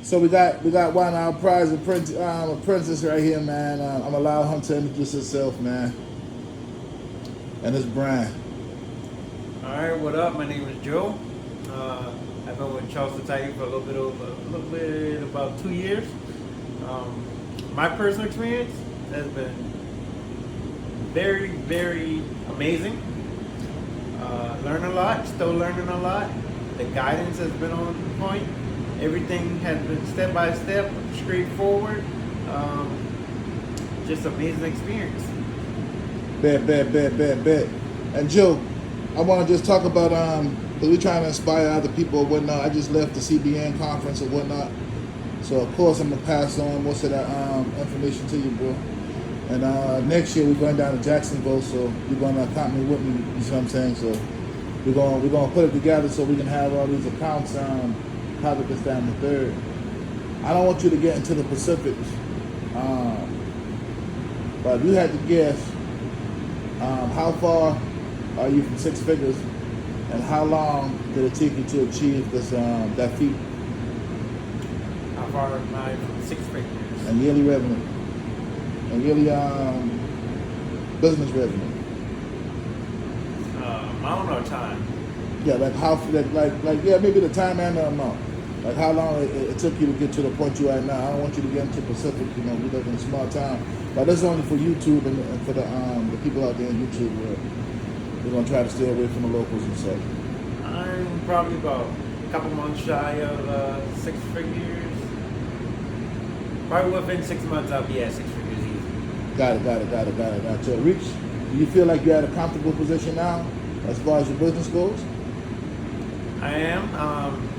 So we got one of our prize apprentice right here, man. I'm gonna allow him to introduce himself, man, and his brand. All right, what up? My name is Joe. I've been with Charles Society for a little bit about 2 years. Um, my personal experience has been very, very amazing. Learned a lot, still learning a lot. The guidance has been on point. Everything has been step by step, straightforward. Um, just amazing experience. Bet. And Joe, I want to just talk about because we're trying to inspire other people or whatnot. I just left the CBN conference or whatnot, so of course I'm gonna pass on most of that information to you, bro. And next year we're going down to Jacksonville, so you're gonna accompany with me. You see what I'm saying? So we're gonna put it together so we can have all these accounts. Probably this down the third. I don't want you to get into the Pacifics, but if you had to guess, how far are you from six figures, and how long did it take you to achieve this that feat How far am I from six figures? and yearly revenue and yearly business revenue? Amount or time? Yeah, like how like yeah, maybe the time and the amount. Like how long it took you to get to the point you are at now. I don't want you to get into Pacific. You know, we live in a small town, but that's only for YouTube and for the people out there in YouTube. Where we're gonna try to stay away from the locals and stuff. I'm probably about a couple months shy of six figures. Probably within 6 months I'll be at six figures easy. Got it. So, Reach, do you feel like you're at a comfortable position now as far as your business goes? I am.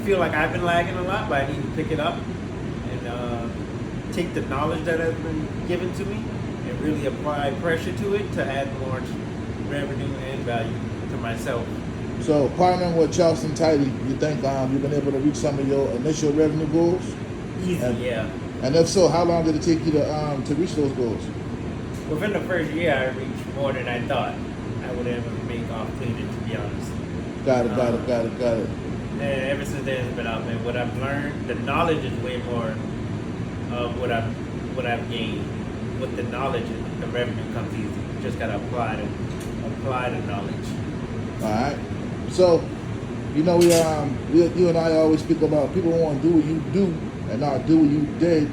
Feel like I've been lagging a lot, but I need to pick it up and take the knowledge that has been given to me and really apply pressure to it to add more revenue and value to myself. So, partnering with Charleston Tidy, you think you've been able to reach some of your initial revenue goals? Easy, And, yeah. and if so, how long did it take you to reach those goals? Within the first year, I reached more than I thought I would ever make off cleaning, to be honest. Got it. And ever since then, it's been up. And what I've learned, the knowledge is way more of what I've gained. With the knowledge, the revenue comes easy. You just gotta apply the knowledge. All right. So, you know, you and I always speak about people want to do what you do and not do what you did.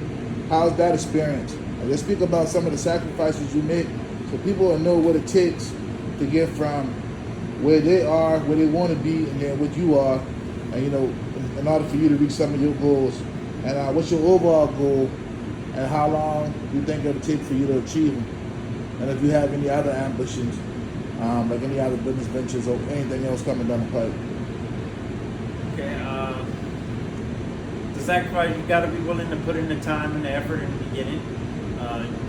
How's that experience? And let's speak about some of the sacrifices you make so people will know what it takes to get from where they are, where they want to be, and then what you are. And you know, in order for you to reach some of your goals, and what's your overall goal, and how long you think it'll take for you to achieve them, and if you have any other ambitions, like any other business ventures or anything else coming down the pipe. Okay. The sacrifice, you gotta be willing to put in the time and the effort in the beginning.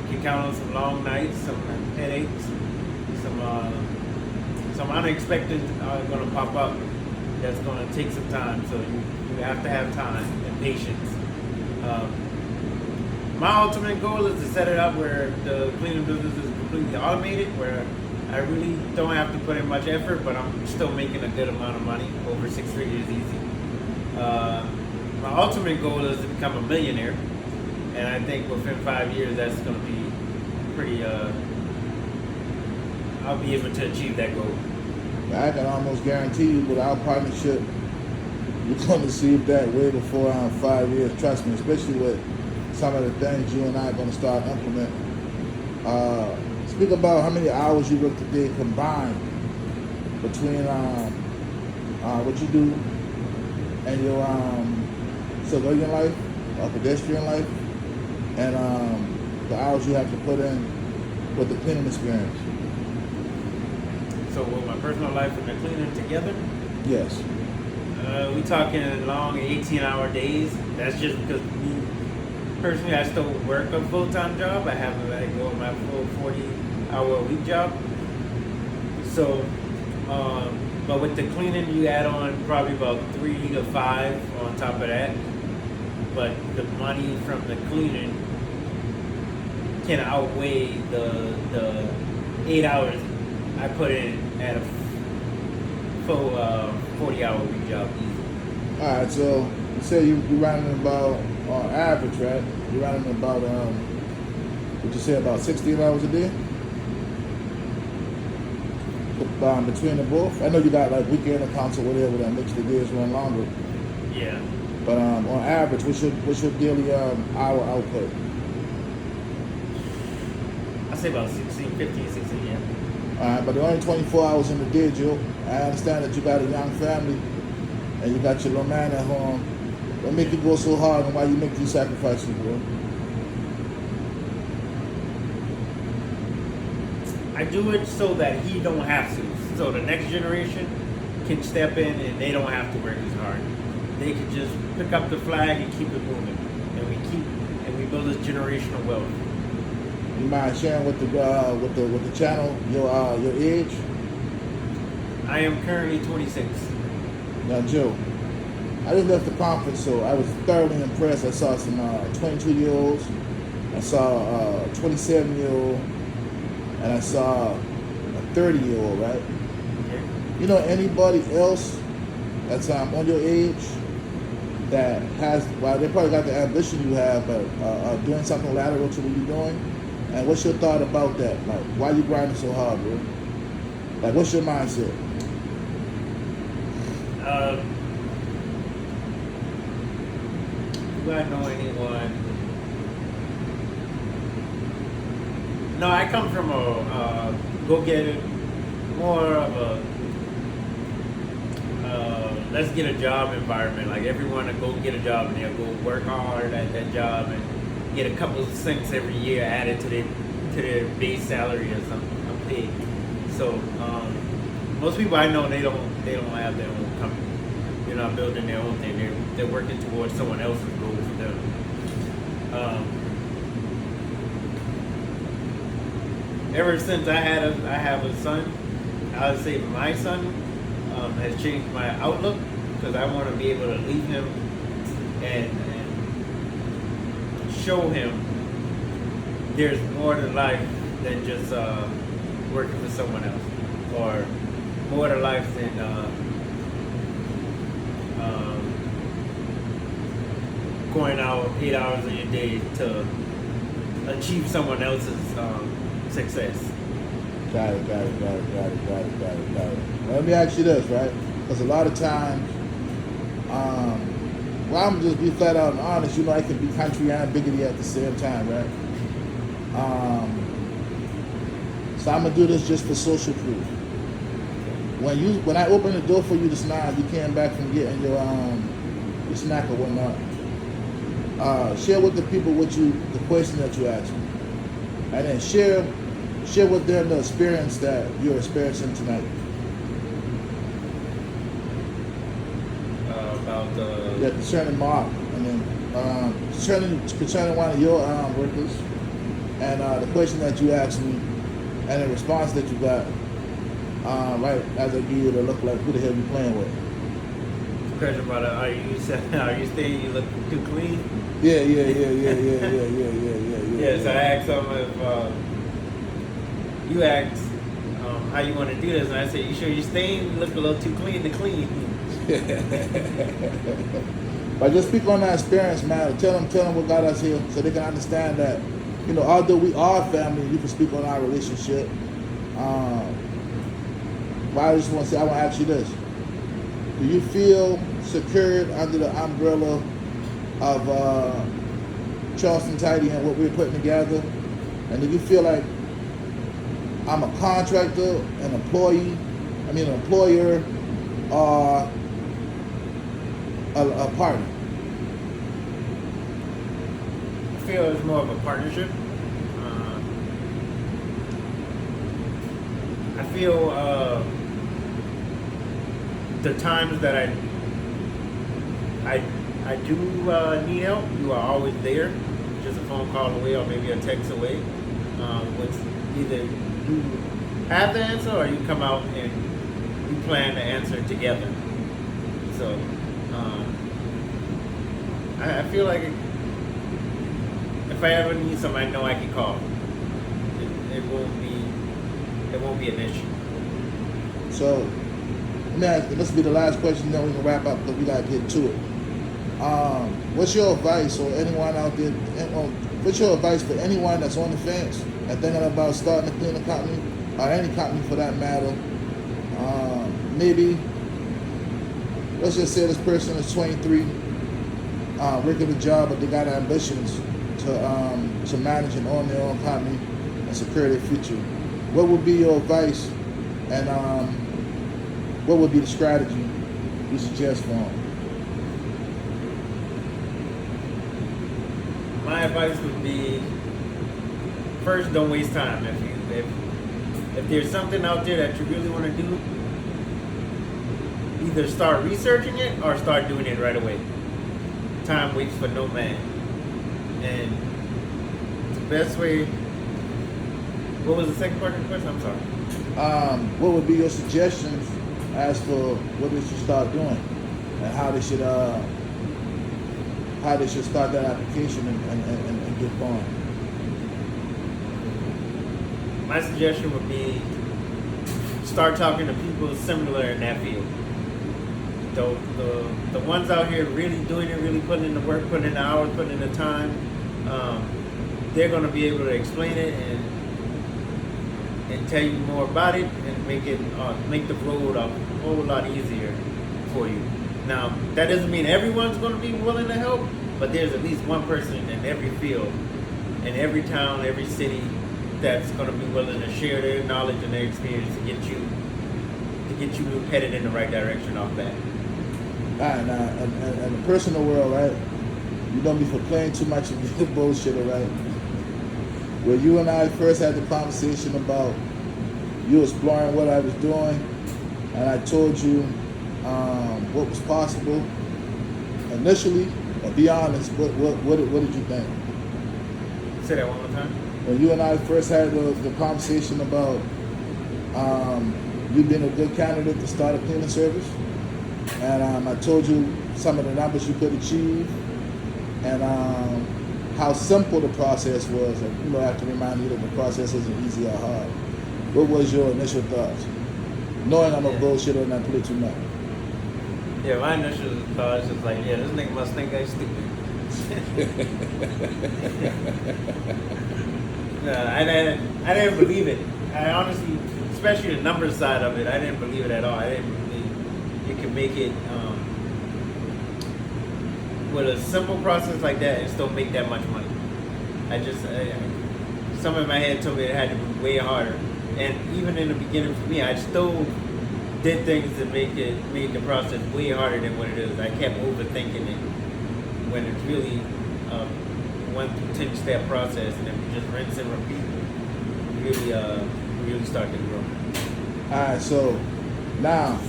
You can count on some long nights, some headaches, some unexpected gonna pop up. That's going to take some time, so you have to have time and patience. My ultimate goal is to set it up where the cleaning business is completely automated, where I really don't have to put in much effort, but I'm still making a good amount of money, over six figures easy. My ultimate goal is to become a millionaire, and I think within 5 years that's going to be pretty, I'll be able to achieve that goal. I can almost guarantee you with our partnership, you're going to see that way before 5 years. Trust me, especially with some of the things you and I are going to start implementing. Speak about how many hours you work today combined between what you do and your civilian life or pedestrian life, and the hours you have to put in with the cleaning experience. So with my personal life and the cleaning together, Yes. we talking long 18-hour days. That's just because me, personally, I still work a full-time job. I haven't let go of my full 40-hour-a-week job. So, but with the cleaning, you add on probably about 3 to 5 on top of that. But the money from the cleaning can outweigh the 8 hours I put in at a full 40-hour week job easy. All right, so you say you running about on average, right? You're running about would you say about 16 hours a day? Between the both. I know you got like weekend accounts or whatever that makes the days run longer. Yeah. But on average, what's your daily hour output? I say about 16, 15, 16, yeah. All right, but there are only 24 hours in the day, Joe. I understand that you got a young family and you got your little man at home. What make you go so hard and why you make these sacrifices, bro? I do it so that he don't have to. So the next generation can step in and they don't have to work as hard. They can just pick up the flag and keep it moving. And we build this generational wealth. You mind sharing with the channel your age? I am currently 26. Now, Joe, I just left the conference, so I was thoroughly impressed. I saw some 22-year-olds, I saw a 27-year-old, and I saw a 30-year-old, right? Okay. You know anybody else that's on your age that has, well, they probably got the ambition you have, but doing something lateral to what you're doing? And what's your thought about that? Like, why you grinding so hard, bro? Like, what's your mindset? Do I know anyone? No, I come from a go-getter, more of a let's get a job environment. Like everyone to go get a job and they'll go work hard at that job and get a couple of cents every year added to their base salary or something, a pay. So most people I know they don't have their own company. They're not building their own thing. They're working towards someone else's goal for them. Ever since I have a son, I would say my son has changed my outlook because I want to be able to leave him and show him there's more to life than just working for someone else, or more to life than going out 8 hours of your day to achieve someone else's success. Got it. Let me ask you this, right? Because a lot of times, well, I'm just be flat out and honest. You know, I can be country and bigoted at the same time, right? So I'm gonna do this just for social proof. When I opened the door for you just now, you came back from getting your snack or whatnot. Share with the people the question that you asked me, and then share with them the experience that you're experiencing tonight. About the Concerning Mark, and then concerning one of your workers, and the question that you asked me, and the response that you got, right as I give you the look like who the hell you playing with. question about are you saying you look too clean? Yeah. Yeah, so I asked him if you asked how you want to do this, and I said, you sure you're staying? You look a little too clean to clean. But just speak on that experience, man. Tell them what got us here so they can understand that, you know, although we are family, you can speak on our relationship. But I just want to say, I want to ask you this. Do you feel secured under the umbrella of Charleston Tidy and what we're putting together? And do you feel like I'm a contractor, an employer, or a partner? I feel it's more of a partnership. I feel the times that I do need help, you are always there, just a phone call away or maybe a text away. With either you have the answer or you come out and you plan to answer together. So I feel like if I ever need something, I know I can call. It won't be an issue. So let me ask, this will be the last question, then we can wrap up because we got to get to it. What's your advice, or anyone out there, what's your advice for anyone that's on the fence and thinking about starting a cleaning company, or any company for that matter? Maybe, let's just say this person is 23, working a job, but they got ambitions to manage and own their own company and secure their future. What would be your advice, and what would be the strategy you suggest for them? My advice would be, first, don't waste time. If there's something out there that you really want to do, either start researching it or start doing it right away. Time waits for no man. And the best way. What was the second part of the question? I'm sorry. What would be your suggestions as for what they should start doing, and how they should start that application and get going? My suggestion would be start talking to people similar in that field. The ones out here really doing it, really putting in the work, putting in the hours, putting in the time, they're going to be able to explain it and tell you more about it and make the road a whole lot easier for you. Now, that doesn't mean everyone's going to be willing to help, but there's at least one person in every field, in every town, every city, that's going to be willing to share their knowledge and their experience to get you headed in the right direction off bat. All right, now, in the personal world, right? You don't be for playing too much of the bullshit, right? Where you and I first had the conversation about you exploring what I was doing, and I told you what was possible initially. But be honest, what did you think? Say that one more time. When you and I first had the conversation about you being a good candidate to start a cleaning service, and I told you some of the numbers you could achieve, and how simple the process was. And, I have to remind you that the process isn't easy or hard. What was your initial thoughts? Knowing I'm a bullshitter and I play too much. Yeah, my initial thoughts was like, this nigga must think I'm stupid. No, I didn't believe it. I honestly, especially the numbers side of it, I didn't believe it at all. I didn't believe you could make it with a simple process like that and still make that much money. Some in my head told me it had to be way harder. And even in the beginning for me, I still did things that made the process way harder than what it is. I kept overthinking it when it's really 1 through 10-step process, and then we just rinse and repeat. Really start to grow. All right, so now,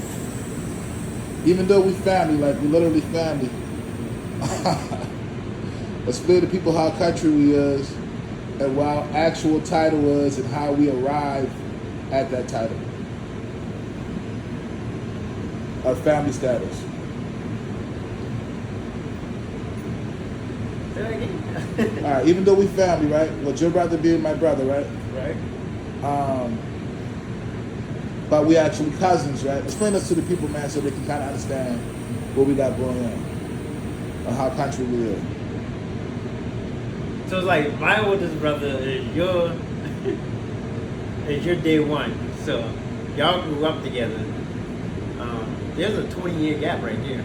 even though we family, like we literally family, explain to people how country we is and what our actual title is and how we arrived at that title. Our family status. Say that again. All right, even though we family, right? Well, your brother being my brother, right? Right. But we actually cousins, right? Explain this to the people, man, so they can kind of understand what we got going on and how country we is. So it's like my oldest brother is your day one. So y'all grew up together. There's a 20-year gap right there.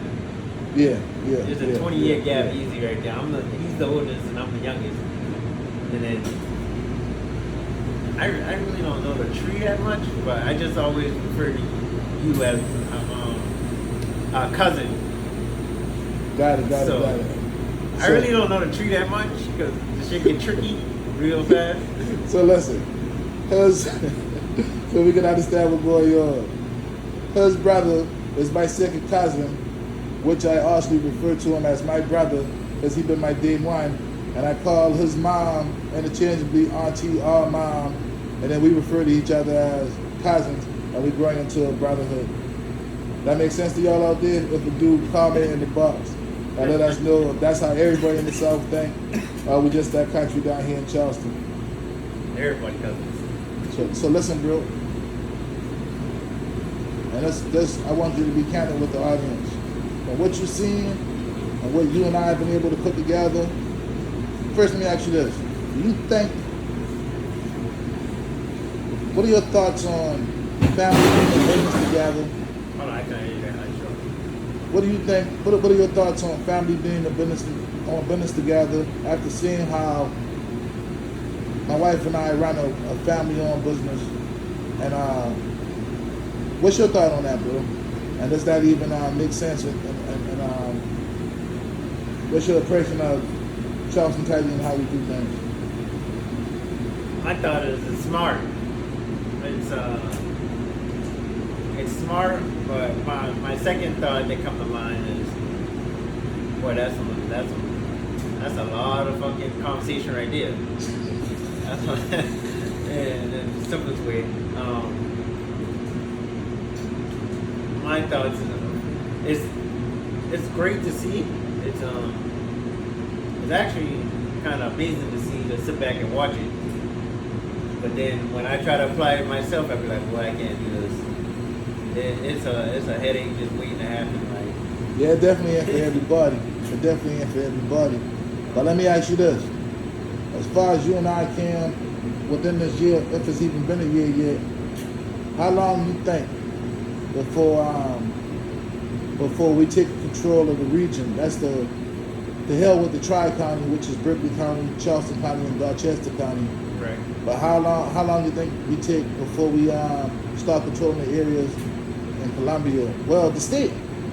Yeah. There's a 20-year gap easy right there. He's the oldest and I'm the youngest. And then I really don't know the tree that much, but I just always refer to you as a cousin. Got it. I really don't know the tree that much because the shit get tricky real fast. So listen, so we can understand what's going on. His brother is my second cousin, which I also refer to him as my brother because he been my day one, and I call his mom interchangeably auntie or mom, and then we refer to each other as cousins, and we growing into a brotherhood. That makes sense to y'all out there? If a dude comment in the box and let us know if that's how everybody in the South think, or we just that country down here in Charleston. Everybody cousins. So listen, bro. And I want you to be candid with the audience. From what you're seeing and what you and I have been able to put together, first let me ask you this. Do you think, what are your thoughts on family being in business together? Hold on, I can't hear you that. Sure. What do you think, what are your thoughts on family being in business together after seeing how my wife and I run a family-owned business? And what's your thought on that, bro? And does that even make sense? And what's your impression of Charleston Tidy and how we do things? My thought is it's smart. It's smart, but my second thought that comes to mind is, boy, that's a lot of fucking conversation right there. That's in the simplest way. My thoughts is it's great to see. It's actually kind of amazing to sit back and watch it. But then when I try to apply it myself, I be like, well, I can't do this. It's a headache just waiting to happen. Like, yeah, it definitely ain't for everybody. It definitely ain't for everybody. But let me ask you this: as far as you and I can, within this year, if it's even been a year yet, how long you think before we take control of the region? That's the hell with the Tri-County, which is Brink County, Charleston County, and Dorchester County. right. But how long do you think we take before we start controlling the areas in Columbia? Well, the state.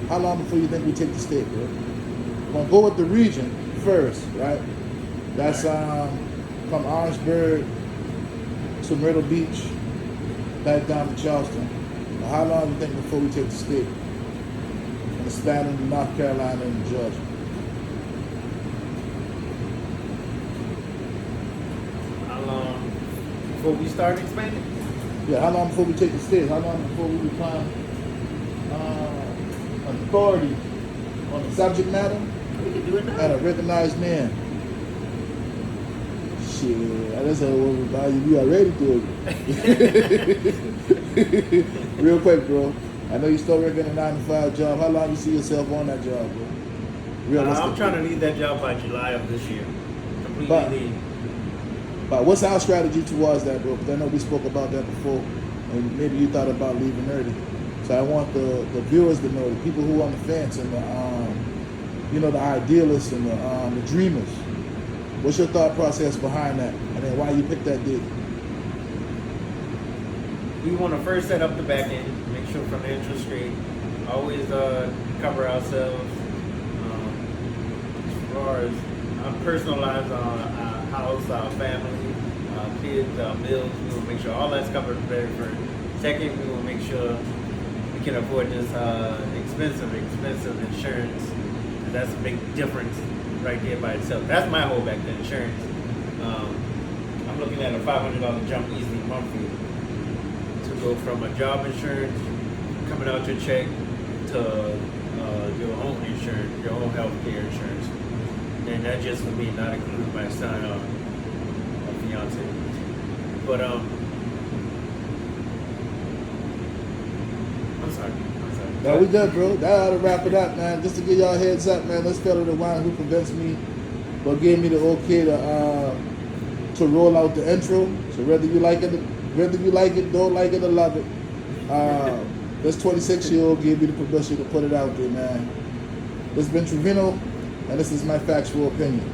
How long before you think we take the state, bro? We're gonna go with the region first, right? That's from Orangeburg to Myrtle Beach, back down to Charleston. Now, how long do you think before we take the state? And it's spanning North Carolina and Georgia. How long before we start expanding? Yeah, how long before we take the state? How long before we become authority on the subject matter We can do it now. and a recognized man? Shit, that's how we already do it. Real quick, bro. I know you're still working a 9-to-5 job. How long you see yourself on that job, bro? I'm trying to leave that job by July of this year. Completely But- leave. But what's our strategy towards that, bro? Because I know we spoke about that before, and maybe you thought about leaving early. So I want the viewers to know, the people who are on the fence and the the idealists and the dreamers. What's your thought process behind that, and then why you picked that date? We want to first set up the back end, make sure from the interest rate, always cover ourselves. As far as our personal lives, our house, our family, our kids, our bills, we will make sure all that's covered very first. Second, we will make sure we can afford this expensive insurance. And that's a big difference right there by itself. That's my whole back, the insurance. I'm looking at a $500 jump easily monthly to go from a job insurance coming out your check to your own insurance, your own health care insurance. And that's just for me, not including my son or fiance. But I'm sorry. No, we good, bro. That ought to wrap it up, man. Just to give y'all a heads up, man. Let's go to the one who convinced me, but gave me the okay to roll out the intro. So whether you like it, don't like it, or love it, this 26-year-old gave me the permission to put it out there, man. This has been Trevino, and this is my factual opinion.